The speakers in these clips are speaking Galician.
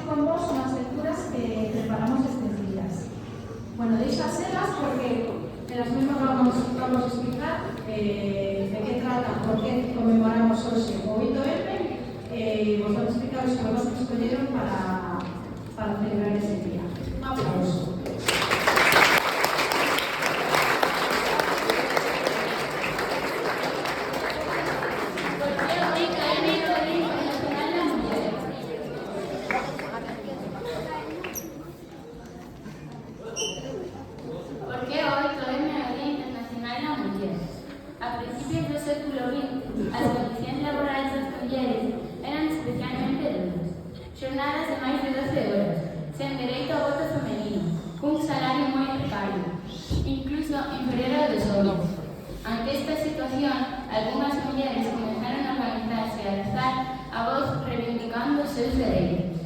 con vos unhas lecturas que preparamos estes días. Bueno, deixas elas porque elas mesmas vamos a explicar de que trata, por que conmemoramos hoxe o 8M, e vos vamos a explicar os xogos que escolleron para celebrar ese día. Un aplauso. A principios do século XX, as condicións laborais das mulleres eran especialmente duras. Xornadas de máis de 12 horas, sen dereito ao voto femenino, cun salario moi precario, incluso inferior ao dos homens. Ante esta situación, algunhas mulleres comenzaron a organizarse e a alzar a voz reivindicando os seus dereitos.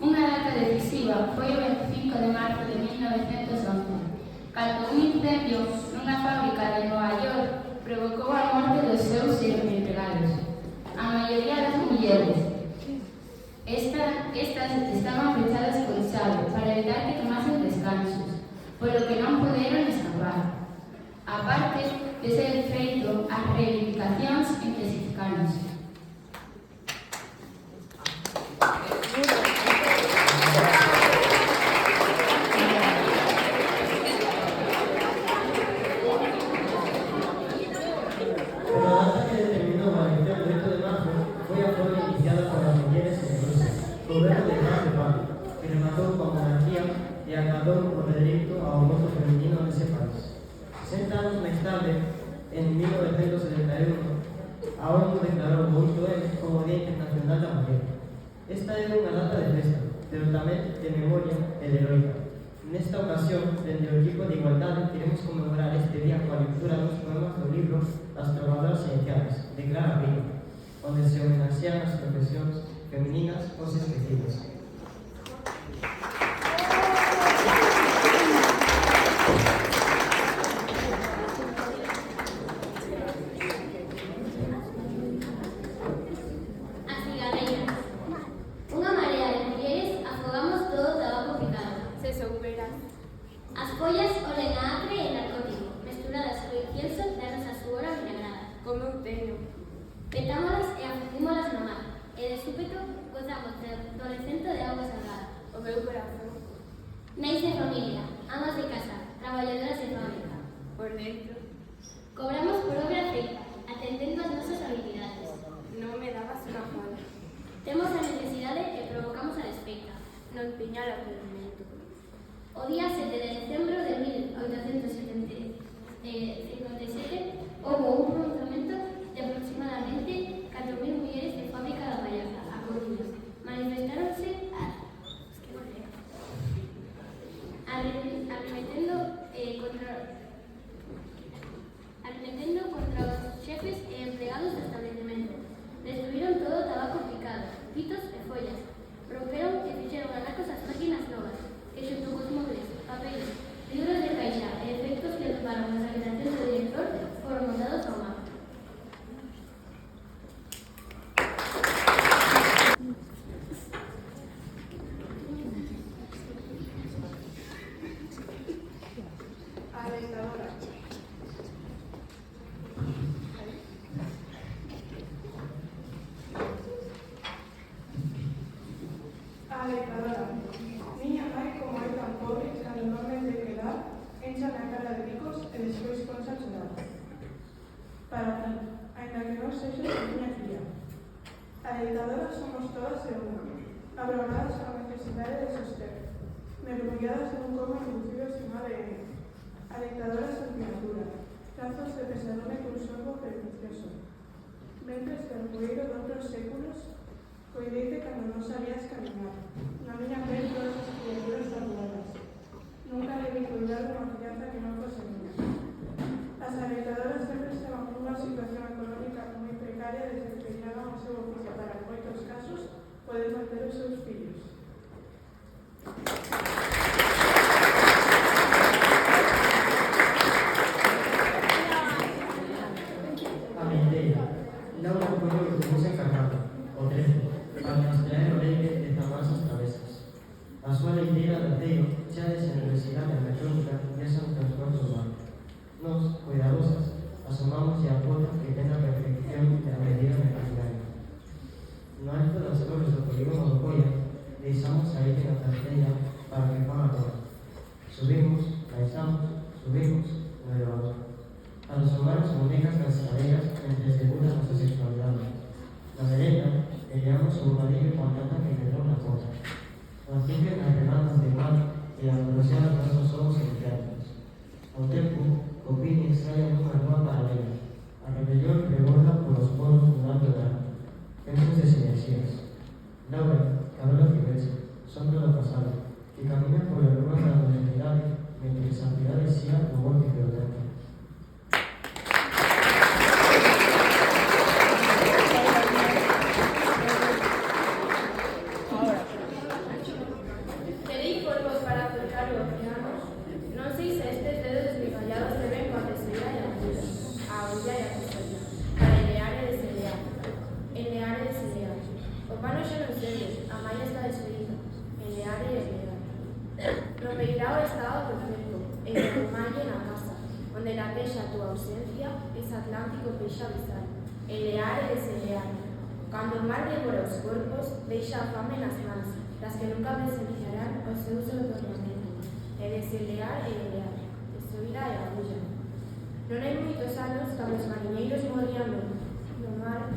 Unha data decisiva foi o 25 de marzo de 1911, cando un incendio nunha fábrica de Nova York provocou a morte dos seus empregados, a maioría das mulleres. Estas estaban fechadas con chave para evitar que tomasen descansos, polo que non puderon escapar. A parte dese feito, as reivindicacións intensificáronse. Que rematou coa monarquía e acabou co dereito ao voto feminino nese país. 60 anos máis tarde, en 1971, a ONU declarou o 8M como Día Internacional da Muller. Esta é unha data de festa, pero tamén de memoria e de heroica. Nesta ocasión, dende o equipo de Igualdade, queremos conmemorar este día coa lectura dos poemas do libro As trovadoras iniciales, de Clara Brito, onde se homenaxean as profesións femininas os esquecidos. As follas olen a acre e narcótico, mesturadas co incienso danos a súa vinagrada. Como eu teño. Petámolas e afundímolas no mar, e de súpeto gozamos do recento de auga salgada. O meu corazón. Nais de familia, amas de casa, traballadoras de fábrica. Por dentro. Cobramos por obra feita, atendendo as nosas habilidades. Non me dabas unha fala. Temos a necesidade e provocamos a despeita. Non tiña o acollemento. O día 7 de decembro de 1857 houve un pronunciamento de aproximadamente 4.000 mulleres de fábrica da Pallarza, a Coruña. Manifestáronse arremetendo contra os xefes e empregados do establecemento. Destruíron todo o tabaco picado, pitos e follas. Romperon e fixeron anacos as máquinas novas, que xunto cos móviles, papeles, libros de caixa e efectos que levaron as habitacións do director foron montados ao mar. Alentadora. Alentadora. Miña nai, como é tan pobre, cando non me de quedar, encha na cara de bicos e despois ponse a chorar. Para ti, ainda que non sexas a miña filla. Alentadoras somos todas e unha, abronadas coa necesidade de soster, mergulladas nun coma inducido sin ADN. Alentadoras en miniatura, trazos de pesadone cun sorbo pernicioso. Ventres de rueiro de outros séculos, coideite cando non sabías caminar. Na miña pel todas as criaturas saludadas. Nunca debí cuidar unha crianza que non fose miña. As alentadoras sempre estaban nunha situación económica moi precaria desde que teñaban o seu oficio para, en moitos casos, poder manter os seus fillos. A menteira. Laura apoiou o que se encargado, o 13, para nos traer o leite de Zamora Sastra. Mantiven as demandas de mar e a velocidade dos nosos somos celestiais. Ao tempo, Copini ensaya nunha rúa paralela. A rebelión reborda polos poros do alto da ventos de sinerxías. Laura, cabelo fibese, sombra do pasado, que camina pola rúa da modernidade, mentre a santidade xía no vórtice do tempo. Pedí polvos para acercar o océano. Non sei se estes dedos esmigallados deben con a tesoira e a agulla e a tesoira, para elear e deselear. Elear e deselear. O pano xa non serve, a malla está desfeita. Elear e elear. No peirao estaba o perfecto, e o malle na casa, onde latexa a túa ausencia, ese Atlántico peixa abisal. Elear e deselear. Cando o mar devora os corpos, deixa a fame nas mans, das que nunca presenciarán o seu sotornamento. E deselear e elear. Tesoira e agulla. Non hai moitos anos, cando os mariñeiros morían no mar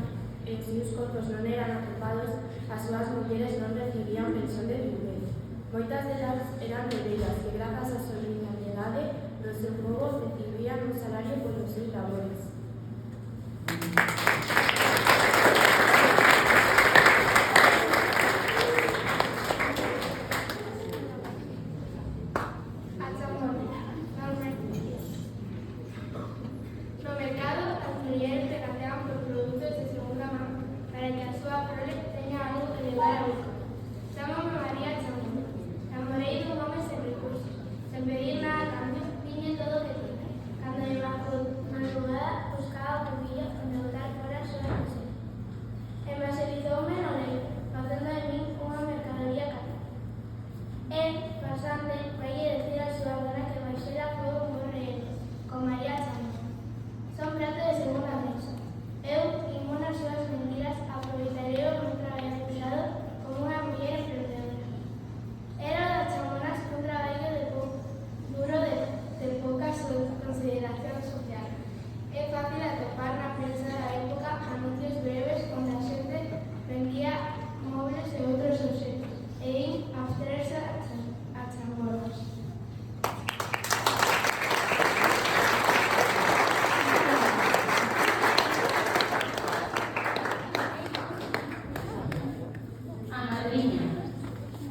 e os seus corpos non eran atopados, as súas mulleres non recibían pensión de viuvez. Moitas delas eran bebelas que, grazas á solidariedade do seu povo, recibían un salario polos seus labores. No mercado, as mulleres regatean por produtos de segunda man para que a súa prole teña algo que levar a boca. Chámame María Chamón. Namorei dun home sen recursos, sen pedir nada a cambio, tiñe todo o que tiña. Cando de madrugada buscaba o pupillo onde botar fora a súa miseria. Evangelizoume no leito, facendo de min unha mercadoría cara. El, pasante, vai decir a súa dona que baixera foi un bon reino, con María Chamón. Son prato de segunda mesa. Eu, inmune as súas mentiras, aproveitarei o meu traballo acusado como unha muller emprendedora. Era das Chamonas un traballo duro de pouca consideración social. É fácil atopar na prensa da época anuncios breves onde a xente vendía móveis e outros obxectos e in abstraerse a chamorras.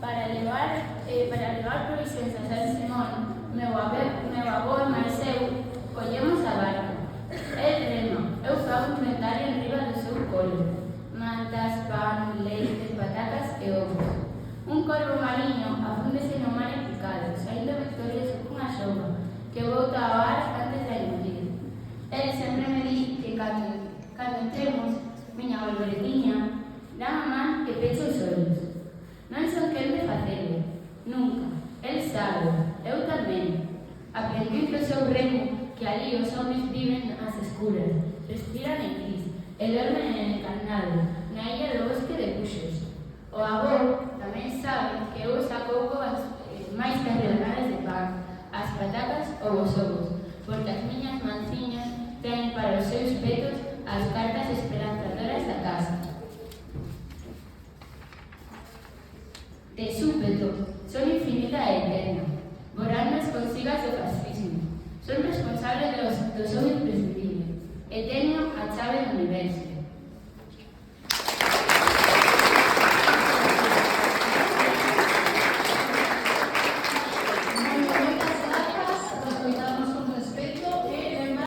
Para levar provisións a San Simón, meu avó e máis eu collemos a barca. El rema, eu fago un inventario en riba do seu colo. Mantas, pan, leite, patacas e ovos. Un corvo mariño afúndese no mar en picado, saindo victorioso cunha xoga, que volta ao ar antes de engulir. El sempre me di que cando entremos, miña volveretiña, dá a man que peche os ollos. Non son quen de facelo, nunca. El sabe, eu tamén. Aprendí do seu remo que ali os homes viven ás escuras, respiran en gris, e dormen en encarnado, na illa do bosque de Cuxos. O avó tamén sabe que eu saco máis que as rebanadas de pan, as patacas ou os ovos, porque as miñas manciñas teñen para os seus petos as cartas esperanzadoras da casa. De súpeto, son infinita e eterna, borrando as consigas do fascismo. Son responsable do son imprescindible, e teño a chave do universo.